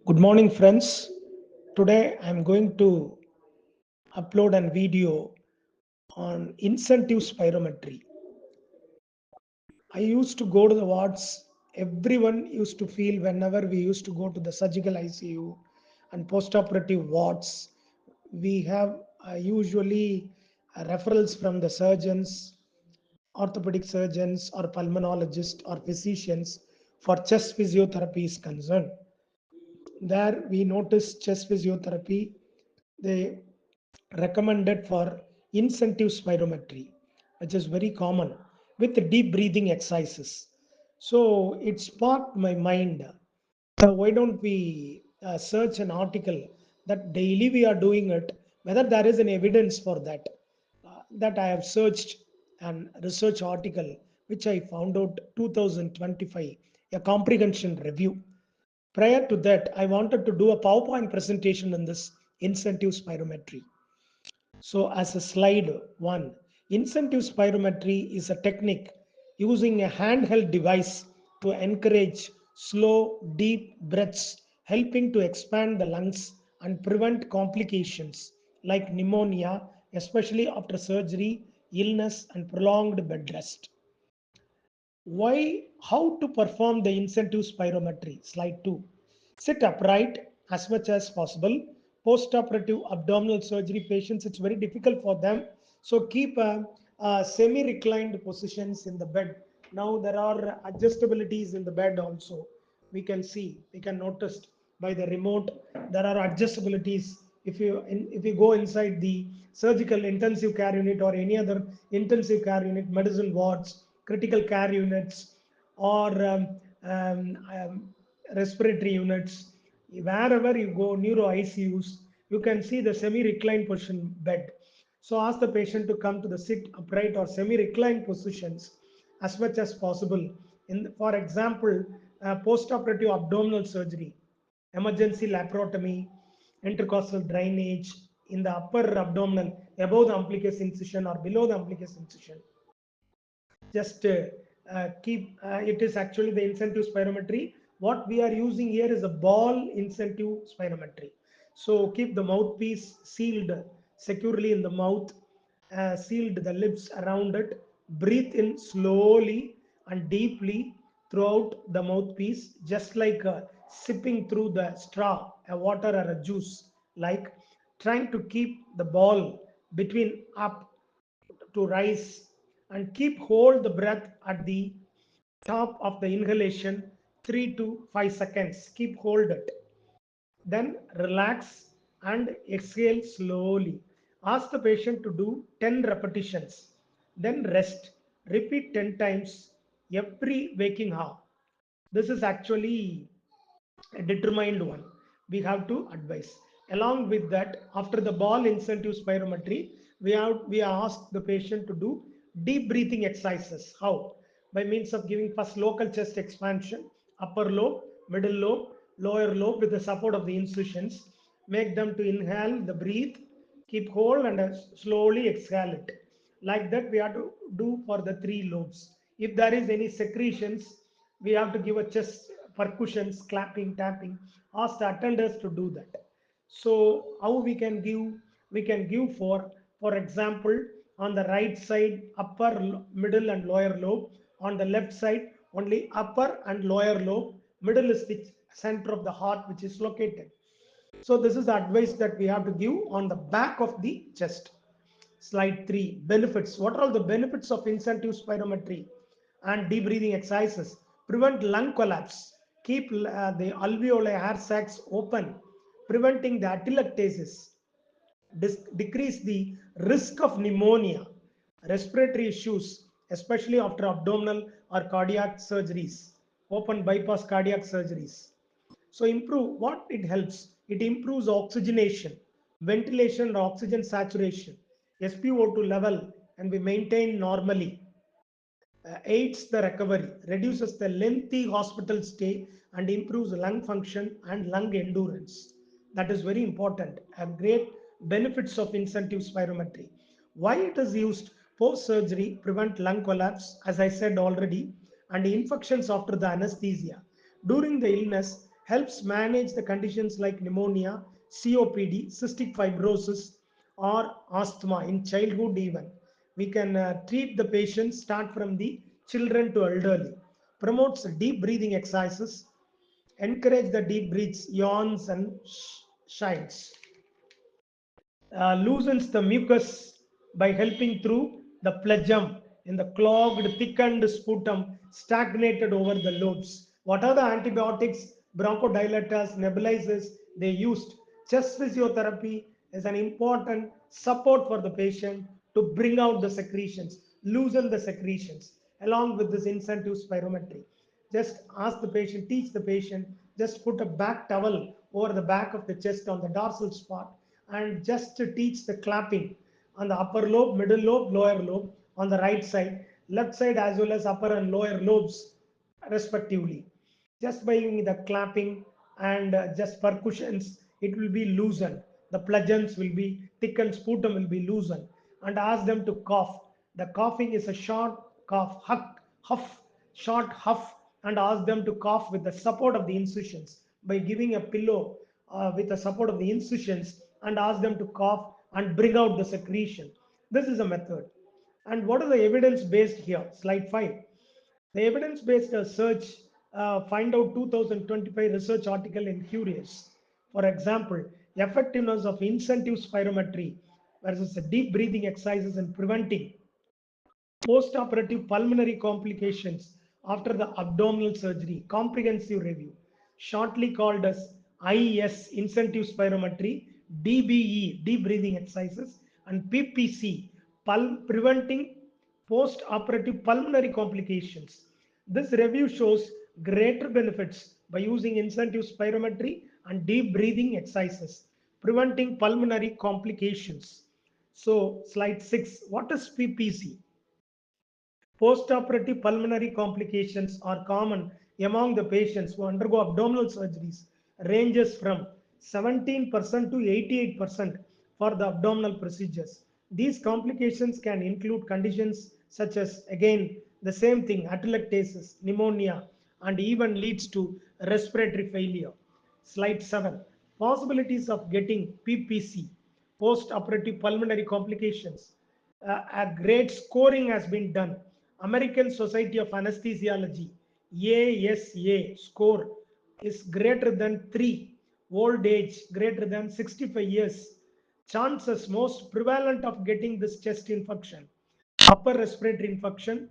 Good morning, friends. Today I'm going to upload a video on incentive spirometry. I used to go to the wards. Everyone used to feel whenever we used to go to the surgical ICU and post-operative wards, we have usually referrals from the surgeons, orthopedic surgeons, or pulmonologists or physicians for chest physiotherapy is concerned. There we noticed chest physiotherapy. They recommended for incentive spirometry, which is very common with deep breathing exercises. So it sparked my mind. Why don't we search an article that daily we are doing it, whether there is an evidence for that? That I have searched an research article which I found out 2025, a comprehension review. Prior to that, I wanted to do a PowerPoint presentation on this incentive spirometry. So, as a slide one, incentive spirometry is a technique using a handheld device to encourage slow, deep breaths, helping to expand the lungs and prevent complications like pneumonia, especially after surgery, illness, and prolonged bed rest. Why, how to perform the incentive spirometry? Slide 2. Sit upright as much as possible. Post-operative abdominal surgery patients, it's very difficult for them. So keep semi-reclined positions in the bed. Now there are adjustabilities in the bed also. We can notice by the remote, there are adjustabilities. If you go inside the surgical intensive care unit or any other intensive care unit, medicine wards, critical care units, or respiratory units, wherever you go, neuro ICUs, you can see the semi-reclined position bed. So ask the patient to come to the sit upright or semi-reclined positions as much as possible. For example, post-operative abdominal surgery, emergency laparotomy, intercostal drainage in the upper abdominal, above the umbilicus incision or below the umbilicus incision. Just keep it is actually the incentive spirometry. What we are using here is a ball incentive spirometry. So keep the mouthpiece sealed securely in the mouth, sealed the lips around it. Breathe in slowly and deeply throughout the mouthpiece, just like sipping through the straw a water or a juice, like trying to keep the ball between up to rise, and keep hold the breath at the top of the inhalation 3 to 5 seconds. Keep hold it. Then relax and exhale slowly. Ask the patient to do 10 repetitions. Then rest. Repeat 10 times every waking hour. This is actually a determined one. We have to advise. Along with that, after the ball incentive spirometry, we ask the patient to do deep breathing exercises. How? By means of giving first local chest expansion, upper lobe, middle lobe, lower lobe with the support of the incisions. Make them to inhale the breathe, keep hold and slowly exhale it. Like that, we have to do for the three lobes. If there is any secretions, we have to give a chest percussions, clapping, tapping. Ask the attenders to do that. So how we can give? We can give for example, on the right side, upper, middle, and lower lobe. On the left side, only upper and lower lobe. Middle is the center of the heart, which is located. So this is the advice that we have to give on the back of the chest. Slide 3, benefits. What are all the benefits of incentive spirometry and deep breathing exercises? Prevent lung collapse. Keep the alveolar air sacs open, preventing the atelectasis. Decrease the risk of pneumonia, respiratory issues, especially after abdominal or cardiac surgeries, open bypass cardiac surgeries. So improve what it helps. It improves oxygenation, ventilation, or oxygen saturation, SpO2 level, and we maintain normally. Aids the recovery, reduces the lengthy hospital stay, and improves lung function and lung endurance. That is very important. A great benefits of incentive spirometry. Why it is used? Post surgery, prevent lung collapse, as I said already, and infections after the anesthesia. During the illness, helps manage the conditions like pneumonia, COPD, cystic fibrosis, or asthma in childhood even. We can treat the patients, start from the children to elderly. Promotes deep breathing exercises, encourage the deep breaths, yawns, and shines. Loosens the mucus by helping through the phlegm in the clogged, thickened sputum stagnated over the lobes. What are the antibiotics, bronchodilators, nebulizers they used? Chest physiotherapy is an important support for the patient to bring out the secretions, loosen the secretions, along with this incentive spirometry. Just ask the patient, teach the patient, just put a back towel over the back of the chest on the dorsal spot and just to teach the clapping on the upper lobe, middle lobe, lower lobe on the right side, left side as well as upper and lower lobes respectively. Just by the clapping and just percussions, it will be loosened. The phlegms will be thickened, sputum will be loosened, and ask them to cough. The coughing is a short cough, huff, short huff, and ask them to cough with the support of the incisions by giving a pillow with the support of the incisions and ask them to cough and bring out the secretion. This is a method. And what is the evidence based here? Slide 5. The evidence based search find out 2025 research article in Curious. For example, effectiveness of incentive spirometry versus deep breathing exercises in preventing post-operative pulmonary complications after the abdominal surgery, comprehensive review, shortly called as IS, incentive spirometry, DBE, deep breathing exercises, and PPC, preventing post-operative pulmonary complications. This review shows greater benefits by using incentive spirometry and deep breathing exercises, preventing pulmonary complications. So, slide 6. What is PPC? Postoperative pulmonary complications are common among the patients who undergo abdominal surgeries, ranges from 17% to 88% for the abdominal procedures. These complications can include conditions such as, again, the same thing, atelectasis, pneumonia, and even leads to respiratory failure. Slide 7. Possibilities of getting PPC, post-operative pulmonary complications. A great scoring has been done. American Society of Anesthesiology, ASA score is greater than 3. Old age greater than 65 years. Chances most prevalent of getting this chest infection: upper respiratory infection,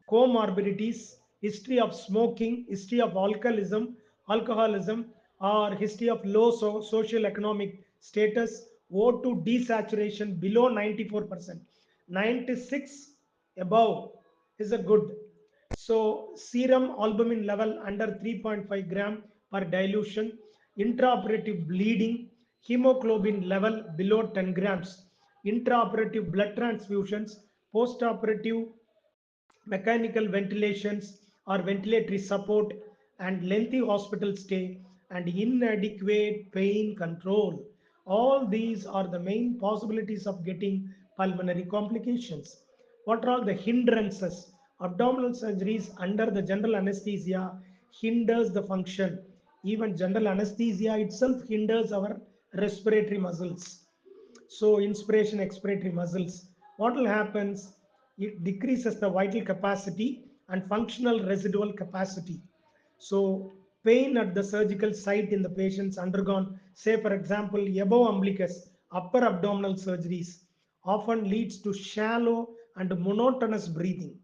comorbidities, history of smoking, history of alcoholism, or history of low social economic status, O2 desaturation below 94%. 96 above is a good. So serum albumin level under 3.5 gram per dilution, intraoperative bleeding, hemoglobin level below 10 grams, intraoperative blood transfusions, postoperative mechanical ventilations or ventilatory support, and lengthy hospital stay and inadequate pain control. All these are the main possibilities of getting pulmonary complications. What are all the hindrances? Abdominal surgeries under the general anesthesia hinders the function. Even general anesthesia itself hinders our respiratory muscles. So inspiration expiratory muscles. What will happen? It decreases the vital capacity and functional residual capacity. So pain at the surgical site in the patients undergone, say for example, above umbilicus, upper abdominal surgeries often leads to shallow and monotonous breathing.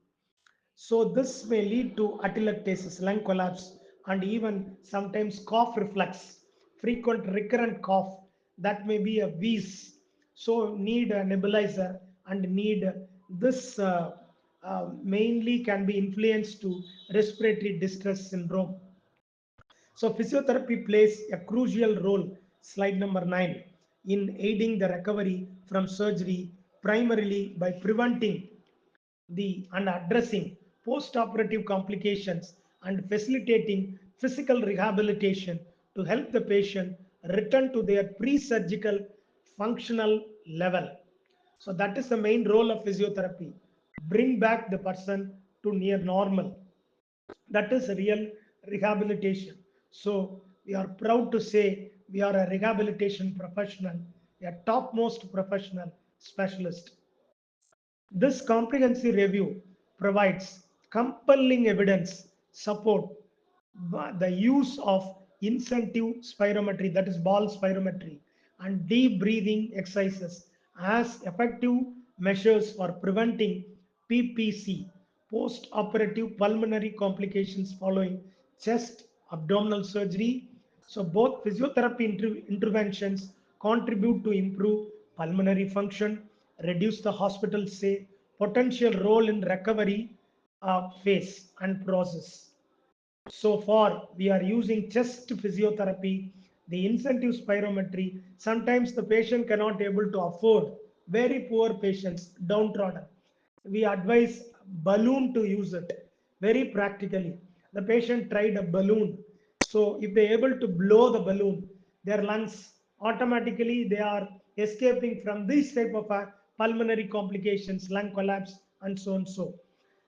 So this may lead to atelectasis, lung collapse, and even sometimes cough reflex, frequent recurrent cough that may be a wheeze. So need a nebulizer and need this mainly can be influenced to respiratory distress syndrome. So physiotherapy plays a crucial role, slide number 9, in aiding the recovery from surgery primarily by preventing the and addressing post-operative complications and facilitating physical rehabilitation to help the patient return to their pre-surgical functional level. So that is the main role of physiotherapy. Bring back the person to near normal. That is real rehabilitation. So We are proud to say we are a rehabilitation professional, a topmost professional specialist. This comprehensive review provides compelling evidence support the use of incentive spirometry, that is ball spirometry, and deep breathing exercises as effective measures for preventing PPC, post operative pulmonary complications following chest abdominal surgery. So, both physiotherapy interventions contribute to improve pulmonary function, reduce the hospital stay, potential role in recovery phase and process. So far, we are using chest physiotherapy, the incentive spirometry. Sometimes the patient cannot able to afford, very poor patients, downtrodden. We advise balloon to use it very practically. The patient tried a balloon. So if they able to blow the balloon, their lungs automatically they are escaping from this type of pulmonary complications, lung collapse, and so on so.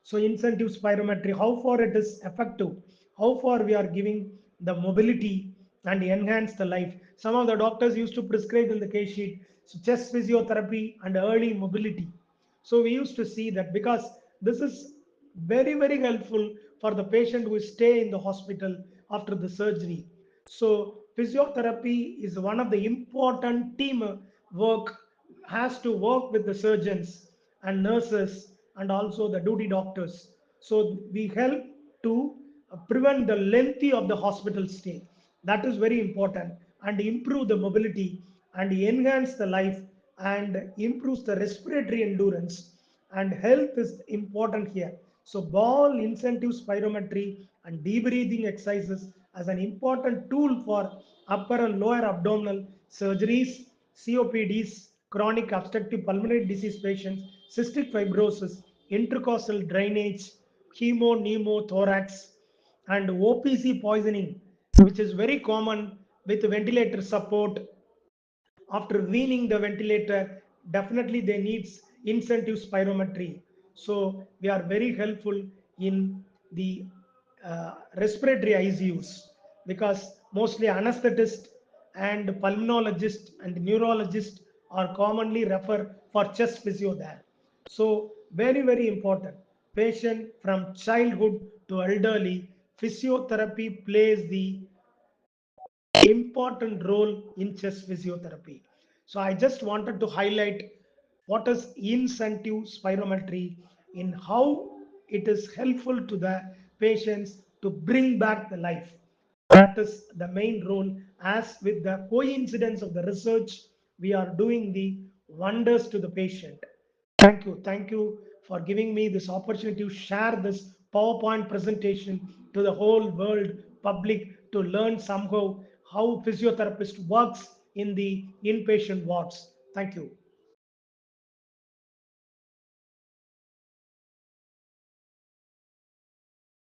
So incentive spirometry, how far it is effective, how far we are giving the mobility and enhance the life. Some of the doctors used to prescribe in the case sheet, so chest physiotherapy and early mobility. So we used to see that because this is very, very helpful for the patient who stay in the hospital after the surgery. So physiotherapy is one of the important team work, has to work with the surgeons and nurses and also the duty doctors. So we help to prevent the lengthy of the hospital stay. That is very important, and improve the mobility and enhance the life and improves the respiratory endurance, and health is important here. So ball incentive spirometry and debriathing exercises as an important tool for upper and lower abdominal surgeries, COPDs, chronic obstructive pulmonary disease patients, cystic fibrosis, intercostal drainage, pneumothorax, and OPC poisoning, which is very common with ventilator support. After weaning the ventilator, definitely they needs incentive spirometry. So we are very helpful in the respiratory ICUs, because mostly anesthetist and pulmonologist and neurologist are commonly refer for chest physio there. So very, very important. Patient from childhood to elderly, physiotherapy plays the important role in chest physiotherapy. So I just wanted to highlight what is incentive spirometry, in how it is helpful to the patients to bring back the life. That is the main role. As with the coincidence of the research, we are doing the wonders to the patient. Thank you. Thank you for giving me this opportunity to share this PowerPoint presentation to the whole world public to learn somehow how physiotherapist works in the inpatient wards. Thank you.